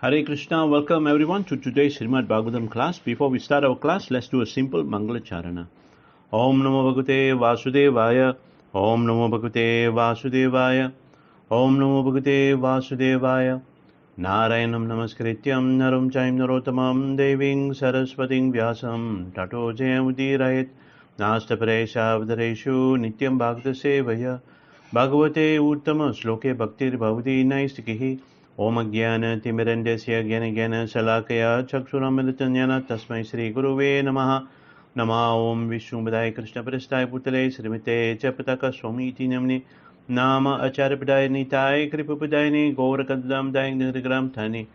Hare Krishna, welcome everyone to today's Srimad Bhagavatam class. Before we start our class, let's do a simple Mangala Charana. Om Namo Bhagavate Vasudevaya. Om Namo Bhagavate Vasudevaya. Om Namo Bhagavate Vasudevaya. Narayanam Namaskrityam Naram Chaim Narotamam Deving Saraswating Vyasam Tato Jayamudirayat Nastaparesha Vadareshu Nityam Bhagavata Sevaya Bhagavate Uttama Sloke Bhaktir Bhavati Naistikihi Om Jnana Timirandasya Jnana Jnana Salakaya Chaksuramritanjana Tasmai Sri Guruve Namaha Nama Om Vishnupadaya Krishna Prasthaya Putale Srimate Chapataka Swamiti Namni Nama Acharyapadaya Nitai Kripapadayani Gaurakadam Dayang Niragram Thani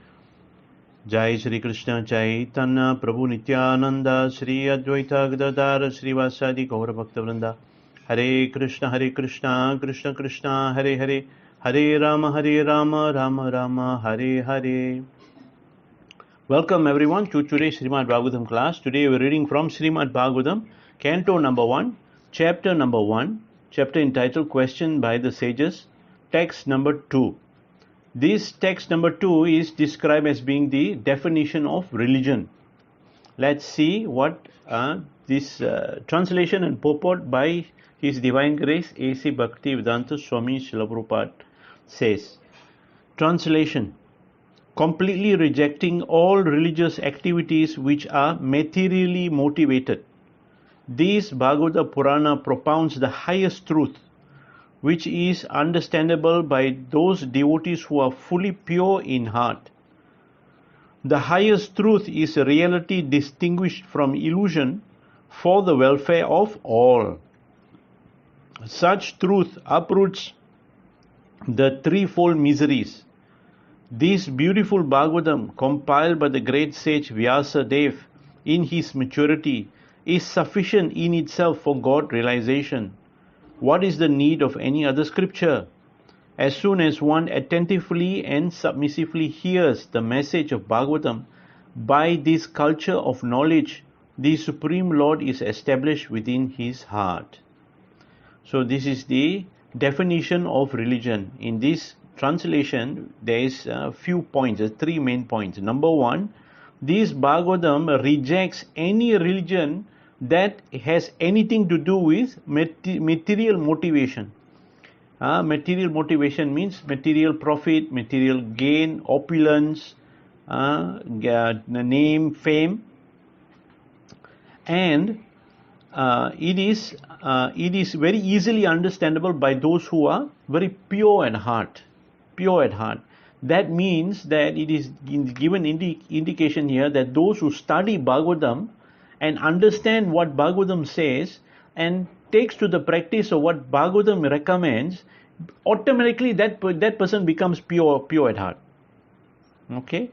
Jai Sri Krishna Chaitanya Prabhu Nityananda Sri Advaita Gadadara Sri Vasadi Gaura Bhakta Vrinda Hare Krishna Krishna Krishna Hare Hare Hare Rama Rama Rama Hare Hare. Welcome everyone to today's Srimad Bhagavatam class. Today we are reading from Srimad Bhagavatam, Canto number 1, Chapter number 1, chapter entitled Question by the Sages, text number 2. This text number 2 is described as being the definition of religion. Let's see what this translation and purport by His Divine Grace A.C. Bhaktivedanta Swami Srila Prabhupada says. Translation: completely rejecting all religious activities which are materially motivated, this Bhagavata Purana propounds the highest truth, which is understandable by those devotees who are fully pure in heart. The highest truth is a reality distinguished from illusion for the welfare of all. Such truth uproots the threefold miseries. This beautiful Bhagavatam, compiled by the great sage Vyasadeva in his maturity, is sufficient in itself for God realization. What is the need of any other scripture? As soon as one attentively and submissively hears the message of Bhagavatam, by this culture of knowledge, the Supreme Lord is established within his heart. So this is the definition of religion. In this translation, there is a few points, three main points. Number one, this Bhagavatam rejects any religion that has anything to do with material motivation. Material motivation means material profit, material gain, opulence, name, fame, and it is very easily understandable by those who are very pure at heart. That means that it is given indication here that those who study Bhagavatam and understand what Bhagavatam says and takes to the practice of what Bhagavatam recommends, automatically that person becomes pure at heart. Okay.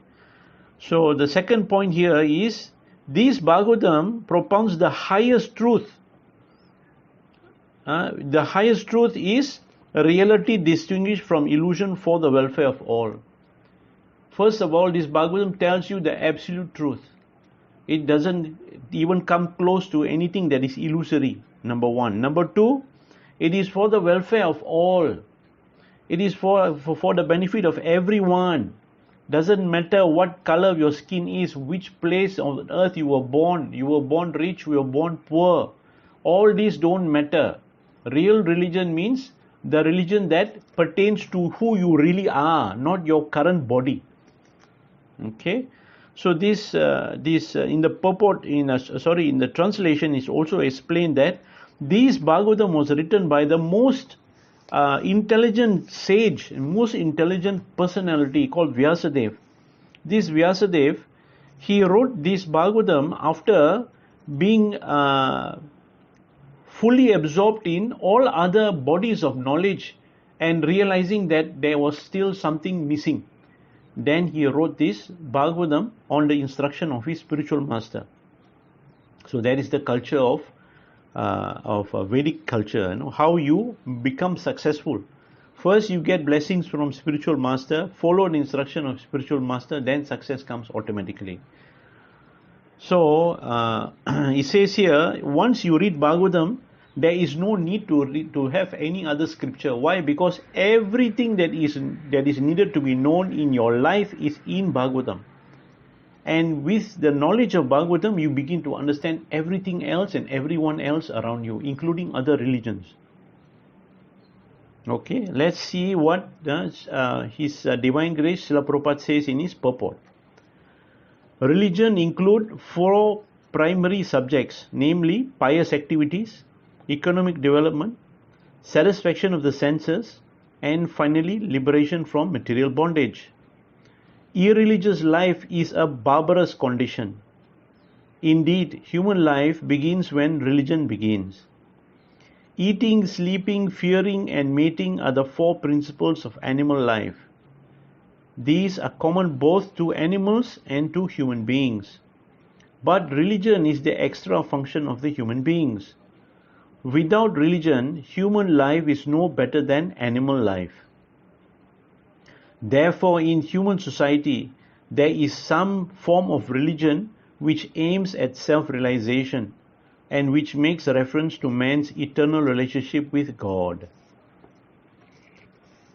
So the second point here is this Bhagavatam propounds the highest truth. The highest truth is a reality distinguished from illusion for the welfare of all. First of all, this Bhagavatam tells you the absolute truth. It doesn't even come close to anything that is illusory, number one. Number two, it is for the welfare of all. It is for the benefit of everyone. Doesn't matter what color your skin is, which place on earth you were born rich, you were born poor. All these don't matter. Real religion means the religion that pertains to who you really are, not your current body. Okay, so this in the purport in the translation is also explained that this Bhagavatam was written by the most intelligent sage, most intelligent personality called Vyasadeva. This Vyasadeva, he wrote this Bhagavatam after being fully absorbed in all other bodies of knowledge and realizing that there was still something missing. Then he wrote this Bhagavatam on the instruction of his spiritual master. So that is the culture of Vedic culture, how you become successful. First you get blessings from spiritual master, follow the instruction of spiritual master, then success comes automatically. So it says here, once you read Bhagavatam, There is no need to have any other scripture. Why? Because everything that is needed to be known in your life is in Bhagavatam. And with the knowledge of Bhagavatam, you begin to understand everything else and everyone else around you, including other religions. Okay, let's see what His Divine Grace Srila Prabhupada says in his purport. Religion include 4 primary subjects, namely pious activities, economic development, satisfaction of the senses, and finally liberation from material bondage. Irreligious life is a barbarous condition. Indeed, human life begins when religion begins. Eating, sleeping, fearing, and mating are the 4 principles of animal life. These are common both to animals and to human beings. But religion is the extra function of the human beings. Without religion, human life is no better than animal life. Therefore, in human society, there is some form of religion which aims at self-realization and which makes reference to man's eternal relationship with God.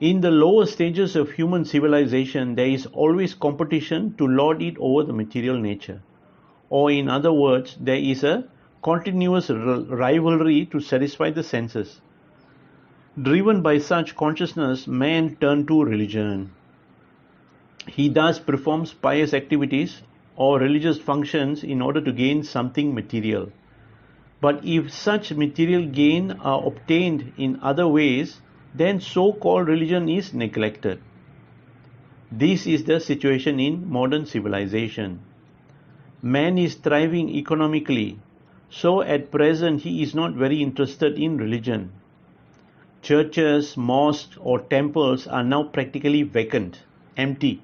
In the lower stages of human civilization, there is always competition to lord it over the material nature. Or in other words, there is a continuous rivalry to satisfy the senses. Driven by such consciousness, man turns to religion. He thus performs pious activities or religious functions in order to gain something material. But if such material gain are obtained in other ways, then so-called religion is neglected. This is the situation in modern civilization. Man is thriving economically, so at present he is not very interested in religion. Churches, mosques or temples are now practically vacant, empty.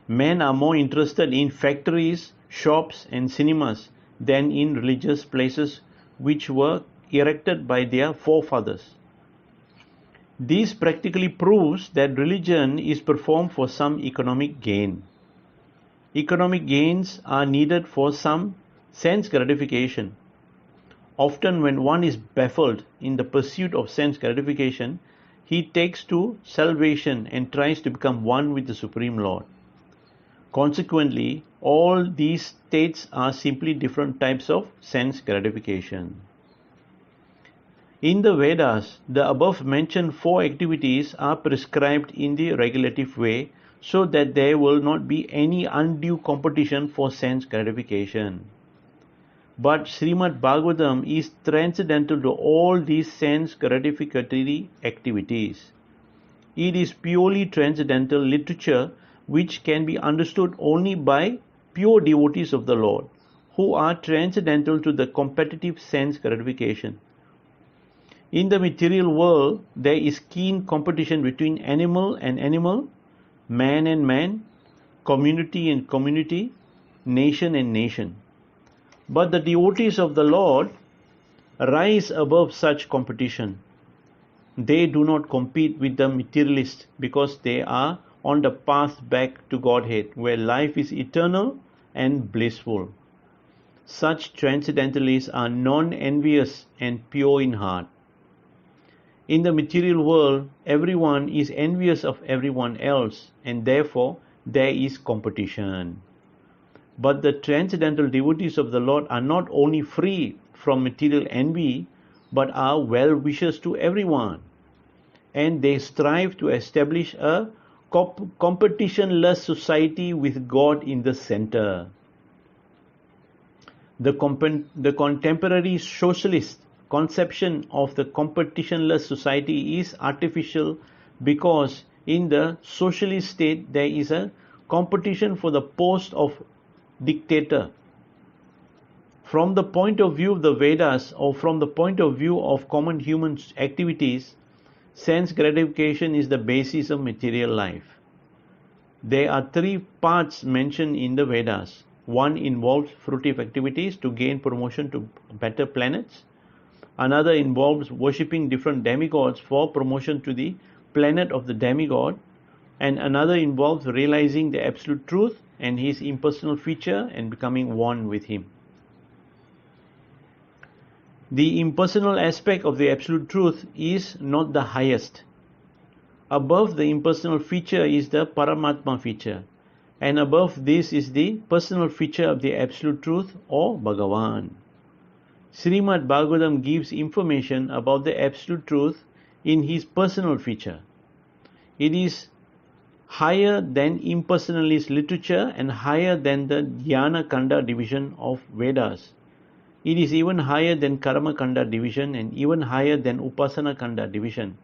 Men are more interested in factories, shops and cinemas than in religious places which were erected by their forefathers. This practically proves that religion is performed for some economic gain. Economic gains are needed for some sense gratification. Often when one is baffled in the pursuit of sense gratification, he takes to salvation and tries to become one with the Supreme Lord. Consequently, all these states are simply different types of sense gratification. In the Vedas, the above mentioned 4 activities are prescribed in the regulative way so that there will not be any undue competition for sense gratification. But Srimad Bhagavatam is transcendental to all these sense gratificatory activities. It is purely transcendental literature which can be understood only by pure devotees of the Lord, who are transcendental to the competitive sense gratification. In the material world, there is keen competition between animal and animal, man and man, community and community, nation and nation. But the devotees of the Lord rise above such competition. They do not compete with the materialists because they are on the path back to Godhead, where life is eternal and blissful. Such transcendentalists are non-envious and pure in heart. In the material world, everyone is envious of everyone else, and therefore there is competition. But the transcendental devotees of the Lord are not only free from material envy, but are well-wishers to everyone. And they strive to establish a competitionless society with God in the center. The contemporary socialist conception of the competitionless society is artificial because in the socialist state there is a competition for the post of dictator. From the point of view of the Vedas or from the point of view of common human activities, sense gratification is the basis of material life. There are 3 paths mentioned in the Vedas. One involves fruitive activities to gain promotion to better planets. Another involves worshipping different demigods for promotion to the planet of the demigod. And another involves realizing the absolute truth and his impersonal feature and becoming one with him. The impersonal aspect of the Absolute Truth is not the highest. Above the impersonal feature is the Paramatma feature, and above this is the personal feature of the Absolute Truth or Bhagavan. Srimad Bhagavatam gives information about the Absolute Truth in his personal feature. It is higher than impersonalist literature and higher than the Dhyana Kanda division of Vedas. It is even higher than Karma Kanda division and even higher than Upasana Kanda division,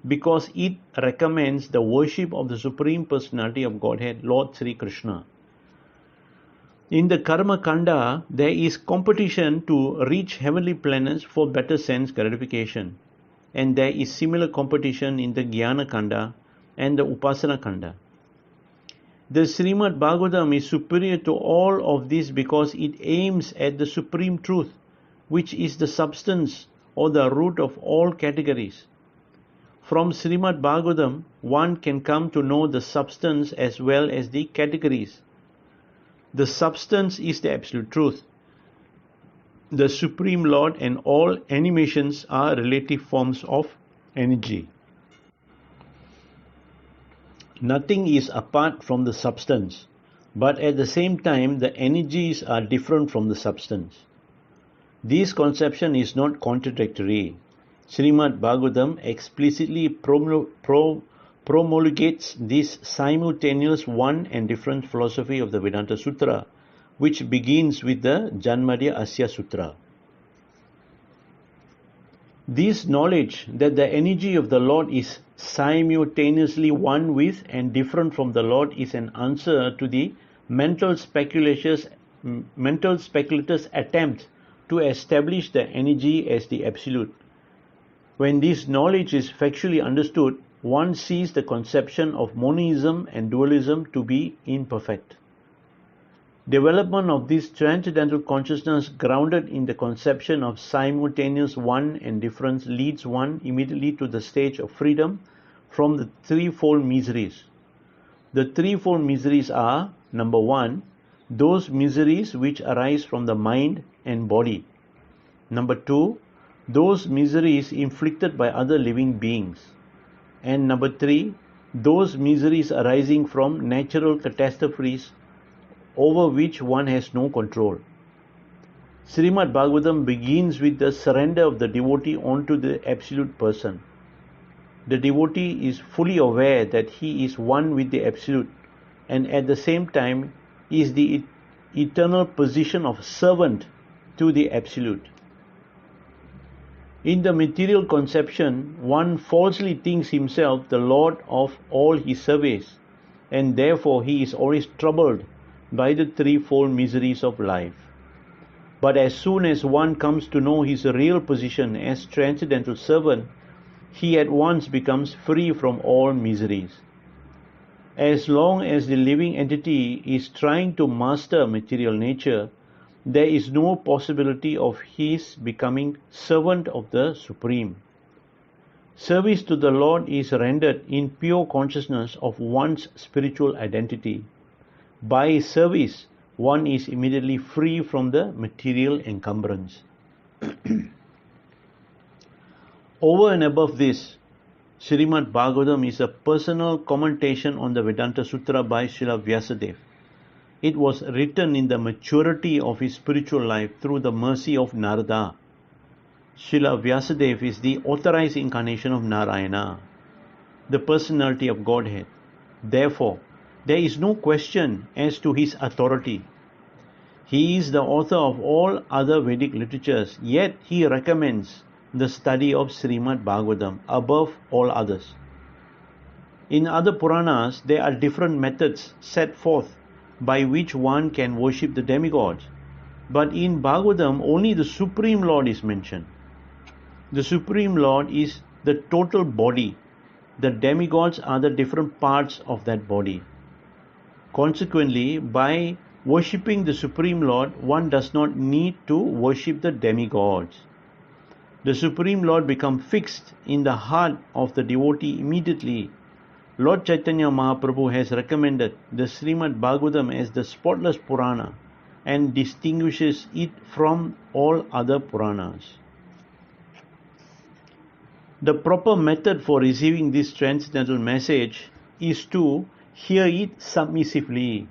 because it recommends the worship of the Supreme Personality of Godhead, Lord Sri Krishna. In the Karma Kanda, there is competition to reach heavenly planets for better sense gratification, and there is similar competition in the Jnana Kanda and the Upasana Kanda. The Srimad Bhagavatam is superior to all of this because it aims at the Supreme Truth, which is the substance or the root of all categories. From Srimad Bhagavatam, one can come to know the substance as well as the categories. The substance is the Absolute Truth. The Supreme Lord and all animations are relative forms of energy. Nothing is apart from the substance, but at the same time the energies are different from the substance. This conception is not contradictory. Srimad Bhagavatam explicitly promulgates this simultaneous one and different philosophy of the Vedanta Sutra, which begins with the Janmadya Asya Sutra. This knowledge that the energy of the Lord is simultaneously one with and different from the Lord is an answer to the mental speculators' attempt to establish the energy as the Absolute. When this knowledge is factually understood, one sees the conception of monism and dualism to be imperfect. Development of this transcendental consciousness grounded in the conception of simultaneous one and difference leads one immediately to the stage of freedom from the threefold miseries. The threefold miseries are: number one, those miseries which arise from the mind and body; number two, those miseries inflicted by other living beings; and number three, those miseries arising from natural catastrophes over which one has no control. Srimad Bhagavatam begins with the surrender of the devotee onto the Absolute Person. The devotee is fully aware that he is one with the Absolute, and at the same time is the eternal position of servant to the Absolute. In the material conception, one falsely thinks himself the lord of all his service, and therefore he is always troubled by the threefold miseries of life. But as soon as one comes to know his real position as transcendental servant, he at once becomes free from all miseries. As long as the living entity is trying to master material nature, there is no possibility of his becoming servant of the Supreme. Service to the Lord is rendered in pure consciousness of one's spiritual identity. By service, one is immediately free from the material encumbrance. Over and above this, Srimad Bhagavatam is a personal commentation on the Vedanta Sutra by Srila Vyasadeva. It was written in the maturity of his spiritual life through the mercy of Narada. Srila Vyasadeva is the authorized incarnation of Narayana, the personality of Godhead. Therefore, there is no question as to his authority. He is the author of all other Vedic literatures, yet he recommends the study of Srimad Bhagavatam above all others. In other Puranas, there are different methods set forth by which one can worship the demigods, but in Bhagavatam only the Supreme Lord is mentioned. The Supreme Lord is the total body. The demigods are the different parts of that body. Consequently, by worshipping the Supreme Lord, one does not need to worship the demigods. The Supreme Lord becomes fixed in the heart of the devotee immediately. Lord Chaitanya Mahaprabhu has recommended the Srimad Bhagavatam as the spotless Purana and distinguishes it from all other Puranas. The proper method for receiving this transcendental message is to hear it submissively.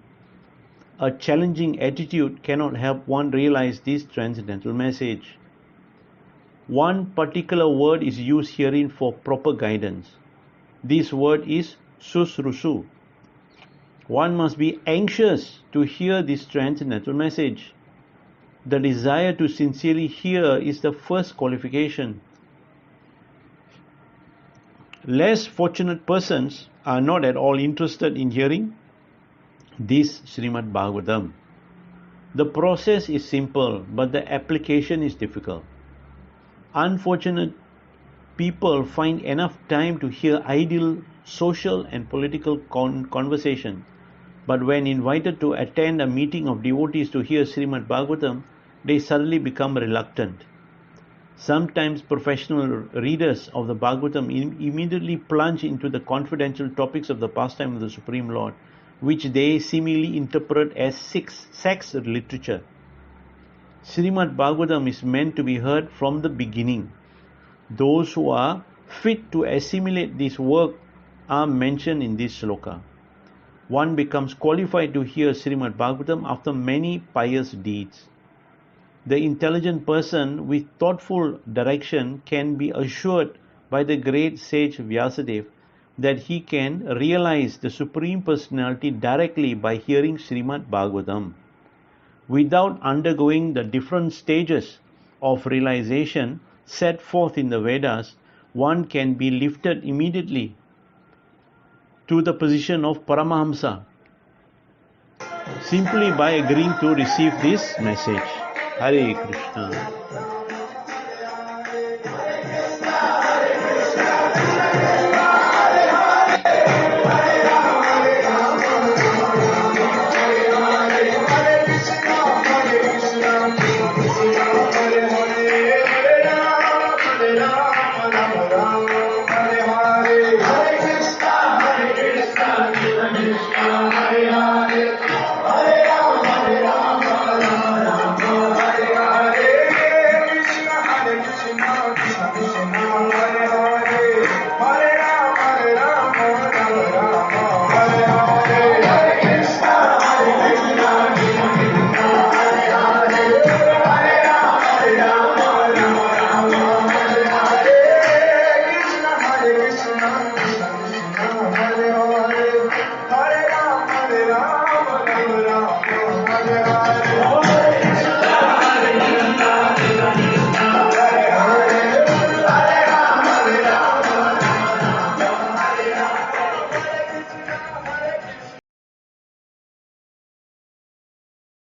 A challenging attitude cannot help one realize this transcendental message. One particular word is used herein for proper guidance. This word is susrusu. One must be anxious to hear this transcendental message. The desire to sincerely hear is the first qualification. Less fortunate persons are not at all interested in hearing this Srimad Bhagavatam. The process is simple, but the application is difficult. Unfortunate people find enough time to hear ideal social and political conversation, but when invited to attend a meeting of devotees to hear Srimad Bhagavatam, they suddenly become reluctant. Sometimes professional readers of the Bhagavatam immediately plunge into the confidential topics of the pastime of the Supreme Lord, which they seemingly interpret as sex literature. Srimad Bhagavatam is meant to be heard from the beginning. Those who are fit to assimilate this work are mentioned in this sloka. One becomes qualified to hear Srimad Bhagavatam after many pious deeds. The intelligent person with thoughtful direction can be assured by the great sage Vyasadeva that he can realize the Supreme Personality directly by hearing Srimad Bhagavatam. Without undergoing the different stages of realization set forth in the Vedas, one can be lifted immediately to the position of Paramahamsa simply by agreeing to receive this message. Hare Krishna.